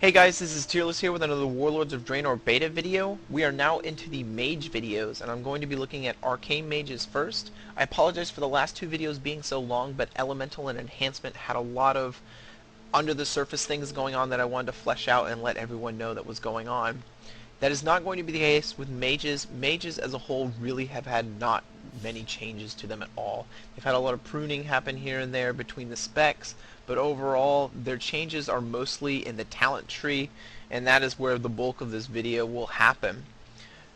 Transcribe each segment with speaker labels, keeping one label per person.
Speaker 1: Hey guys, this is Tierlis here with another Warlords of Draenor beta video. We are now into the Mage videos, and I'm going to be looking at Arcane Mages first. I apologize for the last two videos being so long, but Elemental and Enhancement had a lot of under-the-surface things going on that I wanted to flesh out and let everyone know that was going on. That is not going to be the case with Mages. Mages as a whole really have had not many changes to them at all. They've had a lot of pruning happen here and there between the specs, but overall their changes are mostly in the talent tree, and that is where the bulk of this video will happen.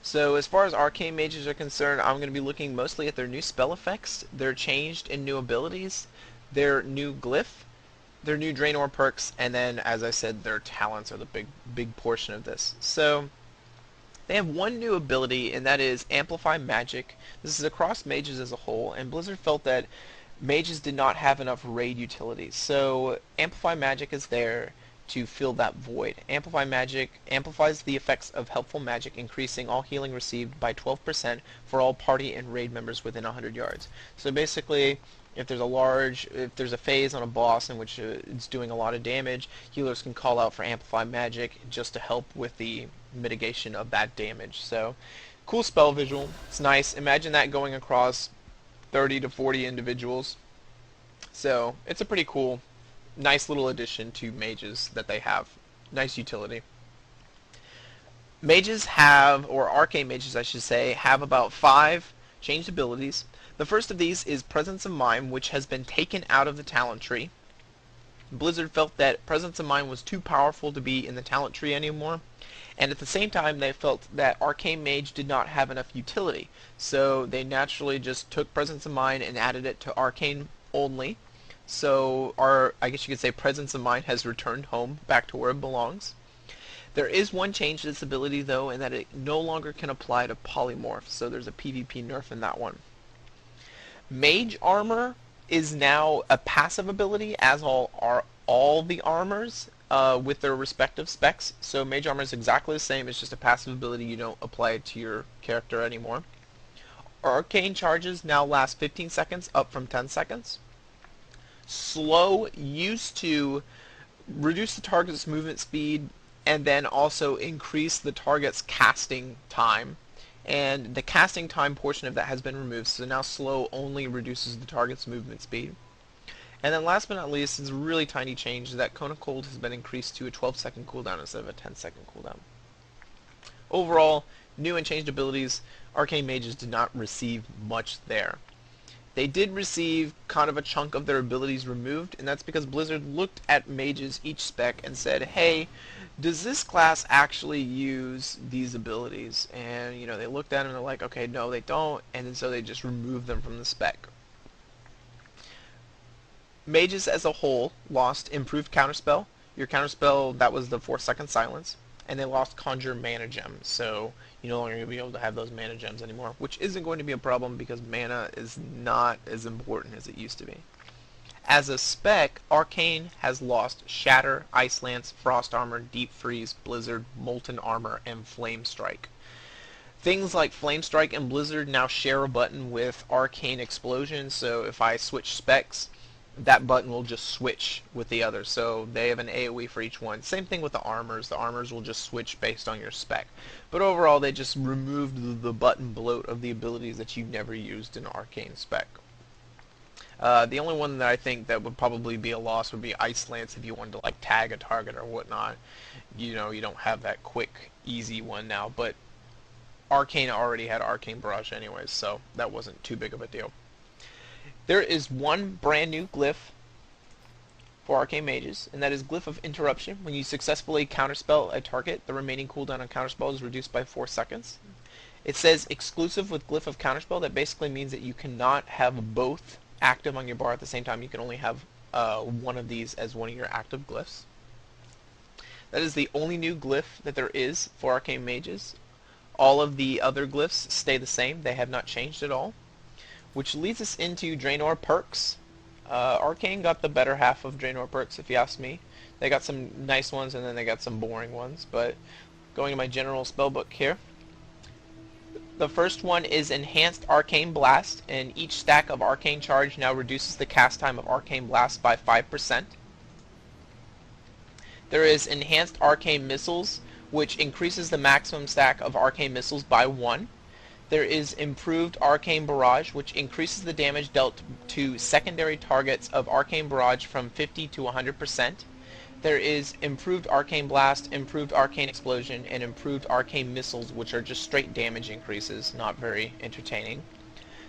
Speaker 1: So as far as Arcane Mages are concerned, I'm going to be looking mostly at their new spell effects, their changed and new abilities, their new glyph, their new Draenor perks, and then, as I said, their talents are the big portion of this. So they have one new ability, and that is Amplify Magic. This is across mages as a whole, and Blizzard felt that mages did not have enough raid utility. So Amplify Magic is there to fill that void. Amplify Magic amplifies the effects of helpful magic, increasing all healing received by 12% for all party and raid members within 100 yards. So basically, if there's a phase on a boss in which it's doing a lot of damage, healers can call out for Amplify Magic just to help with the mitigation of that damage. So, cool spell visual. It's nice. Imagine that going across 30 to 40 individuals. So, it's a pretty cool, nice little addition to mages that they have. Nice utility. Mages have, or Arcane Mages I should say, have about 5 changed abilities. The first of these is Presence of Mind, which has been taken out of the talent tree. Blizzard felt that Presence of Mind was too powerful to be in the talent tree anymore, and at the same time they felt that Arcane Mage did not have enough utility, so they naturally just took Presence of Mind and added it to Arcane only. So I guess you could say Presence of Mind has returned home, back to where it belongs. There is one change to this ability though, and that it no longer can apply to polymorphs, so there's a PvP nerf in that one. Mage Armor is now a passive ability, as are all the armors with their respective specs. So Mage Armor is exactly the same, it's just a passive ability, you don't apply it to your character anymore. Arcane charges now last 15 seconds, up from 10 seconds. Slow used to reduce the target's movement speed and then also increase the target's casting time. And the casting time portion of that has been removed, so now slow only reduces the target's movement speed. And then last but not least is a really tiny change that Cone of Cold has been increased to a 12-second cooldown instead of a 10-second cooldown. Overall, new and changed abilities, Arcane Mages did not receive much there. They did receive kind of a chunk of their abilities removed, and that's because Blizzard looked at mages each spec and said, hey, does this class actually use these abilities? And they looked at them and they're like, okay, no, they don't, and then so they just removed them from the spec. Mages as a whole lost improved counterspell. Your counterspell, that was the 4-second silence, and they lost conjure mana gems, so you're no longer going to be able to have those mana gems anymore, which isn't going to be a problem because mana is not as important as it used to be. As a spec, Arcane has lost Shatter, Ice Lance, Frost Armor, Deep Freeze, Blizzard, Molten Armor, and Flame Strike. Things like Flame Strike and Blizzard now share a button with Arcane Explosion, so if I switch specs, that button will just switch with the others, so they have an AoE for each one. Same thing with the armors will just switch based on your spec. But overall, they just removed the button bloat of the abilities that you never used in Arcane spec. The only one that I think that would probably be a loss would be Ice Lance if you wanted to like tag a target or whatnot. You don't have that quick, easy one now, but Arcane already had Arcane Barrage anyways, so that wasn't too big of a deal. There is one brand new glyph for Arcane Mages, and that is Glyph of Interruption. When you successfully counterspell a target, the remaining cooldown on counterspell is reduced by 4 seconds. It says exclusive with Glyph of Counterspell. That basically means that you cannot have both active on your bar at the same time. You can only have one of these as one of your active glyphs. That is the only new glyph that there is for Arcane Mages. All of the other glyphs stay the same. They have not changed at all. Which leads us into Draenor perks. Arcane got the better half of Draenor perks, if you ask me. They got some nice ones, and then they got some boring ones. But going to my general spellbook here. The first one is Enhanced Arcane Blast, and each stack of Arcane Charge now reduces the cast time of Arcane Blast by 5%. There is enhanced arcane missiles, which increases the maximum stack of arcane missiles by 1. There is improved arcane barrage, which increases the damage dealt to secondary targets of arcane barrage from 50 to 100%. There is improved arcane blast, improved arcane explosion, and improved arcane missiles, which are just straight damage increases, not very entertaining.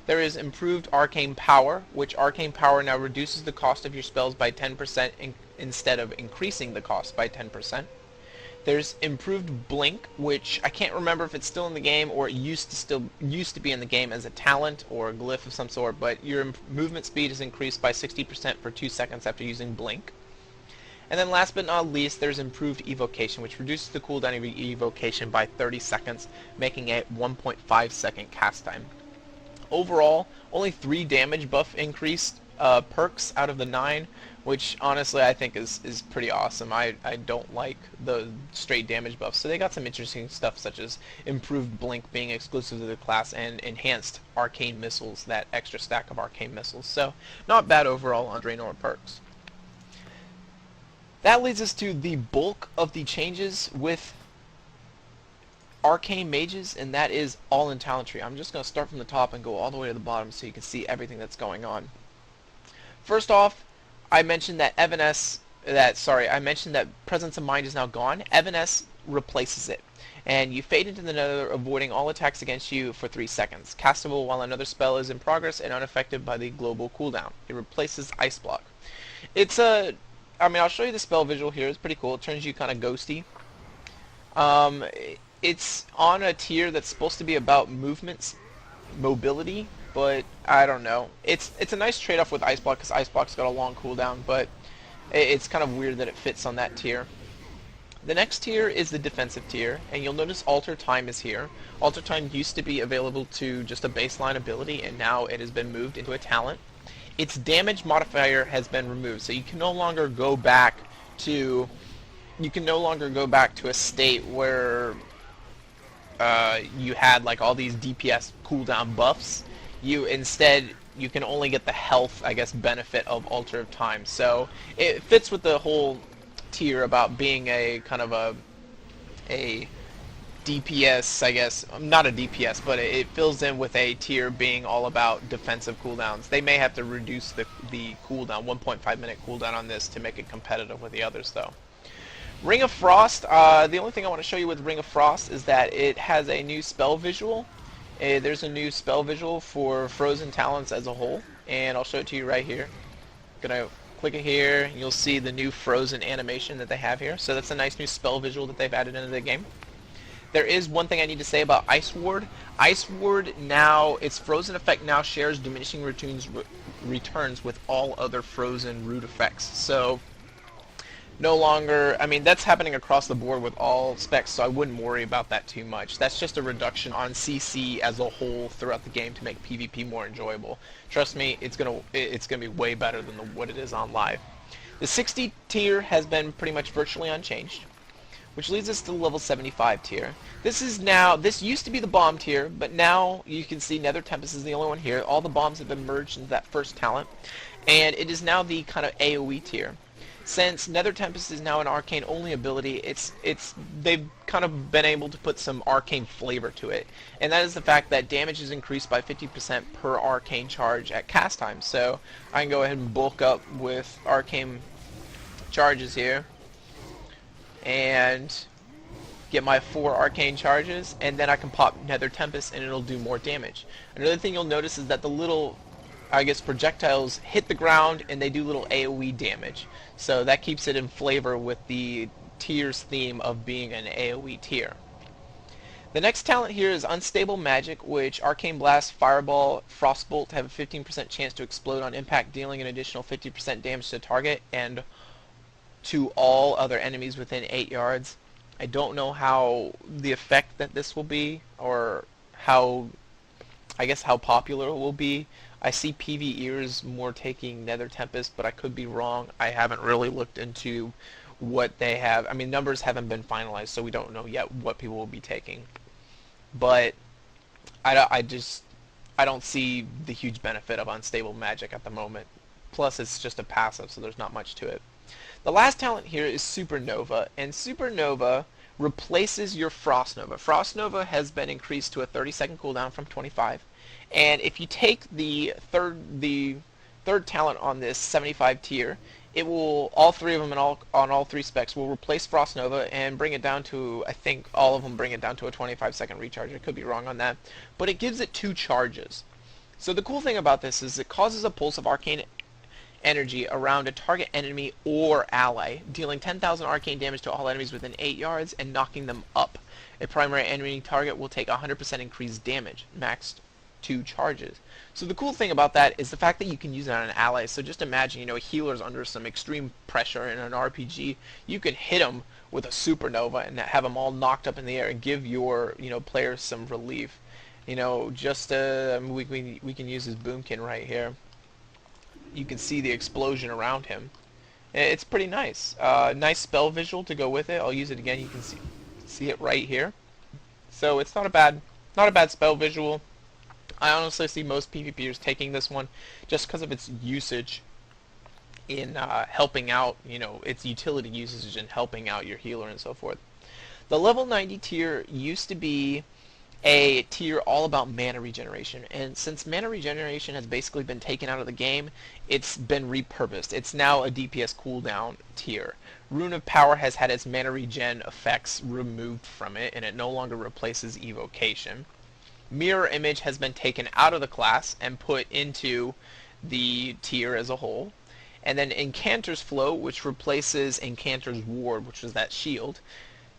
Speaker 1: There is improved arcane power, which arcane power now reduces the cost of your spells by 10% instead of increasing the cost by 10%. There's improved blink, which I can't remember if it's still in the game or it used to be in the game as a talent or a glyph of some sort, but your movement speed is increased by 60% for 2 seconds after using blink. And then last but not least, there's improved evocation, which reduces the cooldown of evocation by 30 seconds, making it 1.5 second cast time. Overall, only 3 damage buff increased perks out of the 9, which honestly I think is pretty awesome. I don't like the straight damage buffs, so they got some interesting stuff such as improved blink being exclusive to the class and enhanced arcane missiles, that extra stack of arcane missiles. So not bad overall on Draenor perks. That leads us to the bulk of the changes with Arcane Mages, and that is all in talent tree. I'm just going to start from the top and go all the way to the bottom so you can see everything that's going on. First off, I mentioned that I mentioned that Presence of Mind is now gone. Evanesce replaces it, and you fade into the Nether, avoiding all attacks against you for 3 seconds. Castable while another spell is in progress and unaffected by the global cooldown. It replaces Ice Block. I'll show you the spell visual here. It's pretty cool. It turns you kind of ghosty. It's on a tier that's supposed to be about mobility, but I don't know. It's a nice trade-off with Ice Block because Ice Block's got a long cooldown, but it's kind of weird that it fits on that tier. The next tier is the defensive tier, and you'll notice Alter Time is here. Alter Time used to be available to just a baseline ability, and now it has been moved into a talent. Its damage modifier has been removed, so you can no longer go back to a state where you had like all these DPS cooldown buffs. You can only get the health, I guess, benefit of Alter of Time. So it fits with the whole tier about being a kind of a DPS, I guess. Not a DPS, but it fills in with a tier being all about defensive cooldowns. They may have to reduce the cooldown, 1.5 minute cooldown on this to make it competitive with the others though. Ring of Frost, the only thing I want to show you with Ring of Frost is that it has a new spell visual. There's a new spell visual for Frozen Talents as a whole, and I'll show it to you right here. Gonna click it here, and you'll see the new Frozen animation that they have here. So that's a nice new spell visual that they've added into the game. There is one thing I need to say about Ice Ward. Ice Ward now, its Frozen effect now shares diminishing returns with all other Frozen root effects. So no longer, that's happening across the board with all specs, so I wouldn't worry about that too much. That's just a reduction on CC as a whole throughout the game to make PvP more enjoyable. Trust me, it's gonna be way better than what it is on live. The 60 tier has been pretty much virtually unchanged, which leads us to the level 75 tier. This used to be the bomb tier, but now you can see Nether Tempest is the only one here. All the bombs have been merged into that first talent, and it is now the kind of AoE tier. Since Nether Tempest is now an arcane only ability, they've kind of been able to put some arcane flavor to it, and that is the fact that damage is increased by 50% per arcane charge at cast time. So I can go ahead and bulk up with arcane charges here and get my 4 arcane charges, and then I can pop Nether Tempest and it'll do more damage. Another thing you'll notice is that the little, I guess, projectiles hit the ground and they do little AoE damage. So that keeps it in flavor with the tier's theme of being an AoE tier. The next talent here is Unstable Magic, which Arcane Blast, Fireball, Frostbolt have a 15% chance to explode on impact, dealing an additional 50% damage to the target and to all other enemies within 8 yards. I don't know how the effect that this will be, or how popular it will be. I see PvEers more taking Nether Tempest, but I could be wrong. I haven't really looked into what they have. Numbers haven't been finalized, so we don't know yet what people will be taking. But I don't see the huge benefit of Unstable Magic at the moment. Plus, it's just a passive, so there's not much to it. The last talent here is Supernova, and Supernova replaces your Frost Nova. Frost Nova has been increased to a 30-second cooldown from 25, and if you take the third talent on this 75 tier, it will, all three of them on all three specs will replace Frost Nova and bring it down to, I think all of them bring it down to a 25-second recharge. I could be wrong on that, but it gives it 2 charges. So the cool thing about this is it causes a pulse of arcane energy around a target enemy or ally, dealing 10,000 arcane damage to all enemies within 8 yards and knocking them up. A primary enemy target will take 100% increased damage, maxed 2 charges. So the cool thing about that is the fact that you can use it on an ally. So just imagine, you know, a healer's under some extreme pressure in an RPG. You can hit them with a supernova and have them all knocked up in the air and give your, you know, players some relief. You know, just we can use his boomkin right here. You can see the explosion around him. It's pretty nice. Nice spell visual to go with it. I'll use it again. You can see it right here. So it's not a bad spell visual. I honestly see most PvPers taking this one just because of its usage in helping out, you know, its utility usage in helping out your healer and so forth. The level 90 tier used to be a tier all about mana regeneration, and since mana regeneration has basically been taken out of the game, it's been repurposed. It's now a DPS cooldown tier. Rune of Power has had its mana regen effects removed from it, and it no longer replaces evocation. Mirror Image has been taken out of the class and put into the tier as a whole. And then Incanter's Flow, which replaces Incanter's Ward, which was that shield,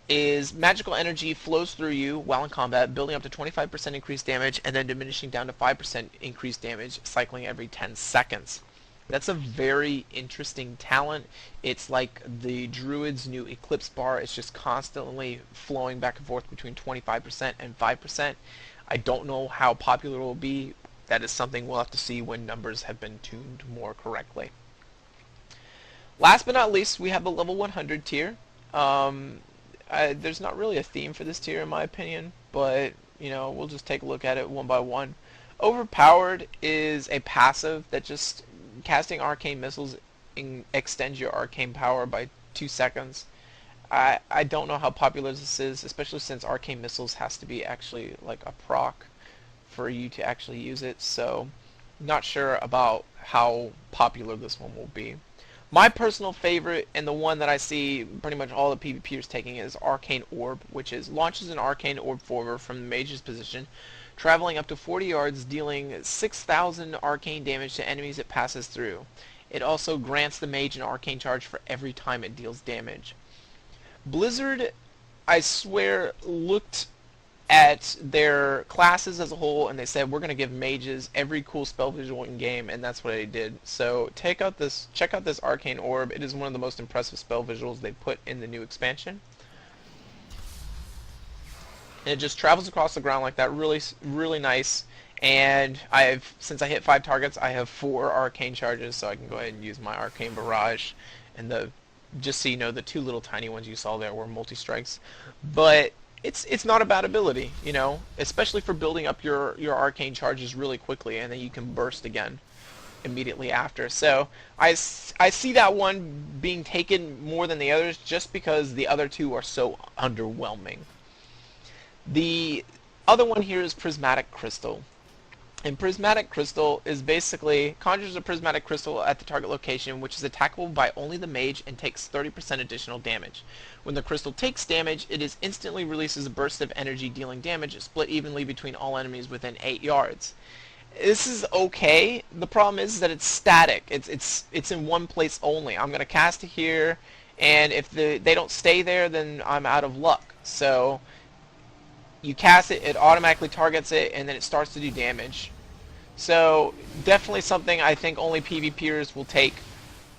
Speaker 1: is magical energy flows through you while in combat, building up to 25% increased damage and then diminishing down to 5% increased damage, cycling every 10 seconds. That's a very interesting talent. It's like the Druid's new Eclipse bar. It's just constantly flowing back and forth between 25% and 5%. I don't know how popular it will be. That is something we'll have to see when numbers have been tuned more correctly. Last but not least, we have the level 100 tier. There's not really a theme for this tier in my opinion, but you know, we'll just take a look at it one by one. Overpowered is a passive that just casting arcane missiles extends your arcane power by 2 seconds. I don't know how popular this is, especially since arcane missiles has to be actually like a proc for you to actually use it, so not sure about how popular this one will be. My personal favorite, and the one that I see pretty much all the PvPers taking, is Arcane Orb, which launches an Arcane Orb forward from the mage's position, traveling up to 40 yards, dealing 6,000 arcane damage to enemies it passes through. It also grants the mage an arcane charge for every time it deals damage. Blizzard, I swear, looked at their classes as a whole and they said, we're going to give mages every cool spell visual in game, and that's what they did. So check out this Arcane Orb. It is one of the most impressive spell visuals they put in the new expansion. And it just travels across the ground like that, really nice. And since I hit 5 targets, I have 4 arcane charges, so I can go ahead and use my Arcane Barrage. And just so you know, the 2 little tiny ones you saw there were multi-strikes. But it's not a bad ability, you know, especially for building up your arcane charges really quickly, and then you can burst again immediately after. So I see that one being taken more than the others just because the other 2 are so underwhelming. The other one here is Prismatic Crystal. And Prismatic Crystal is basically conjures a Prismatic Crystal at the target location, which is attackable by only the mage and takes 30% additional damage. When the crystal takes damage, it instantly releases a burst of energy dealing damage, split evenly between all enemies within 8 yards. This is okay. The problem is that it's static. It's in one place only. I'm going to cast it here, and if they don't stay there, then I'm out of luck. So you cast it, it automatically targets it, and then it starts to do damage. So definitely something I think only PvPers will take,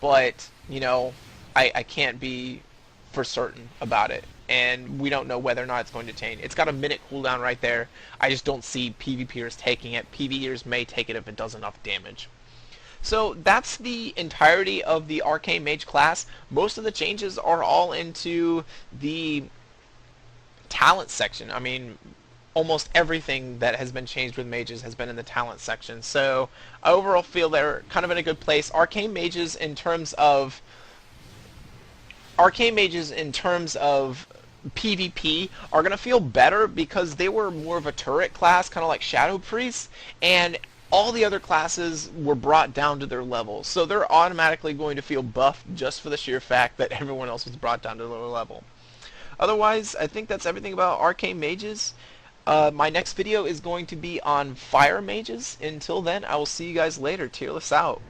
Speaker 1: but you know, I can't be for certain about it, and we don't know whether or not it's going to change. It's got a minute cooldown right there. I just don't see PvPers taking it. PvEers may take it if it does enough damage. So that's the entirety of the Arcane Mage class. Most of the changes are all into the talent section. I mean, almost everything that has been changed with mages has been in the talent section. So I overall feel they're kind of in a good place. Arcane mages in terms of PvP are going to feel better because they were more of a turret class, kind of like Shadow Priests, and all the other classes were brought down to their level. So they're automatically going to feel buffed just for the sheer fact that everyone else was brought down to their level. Otherwise, I think that's everything about Arcane Mages. My next video is going to be on Fire Mages. Until then, I will see you guys later. Tierlis out.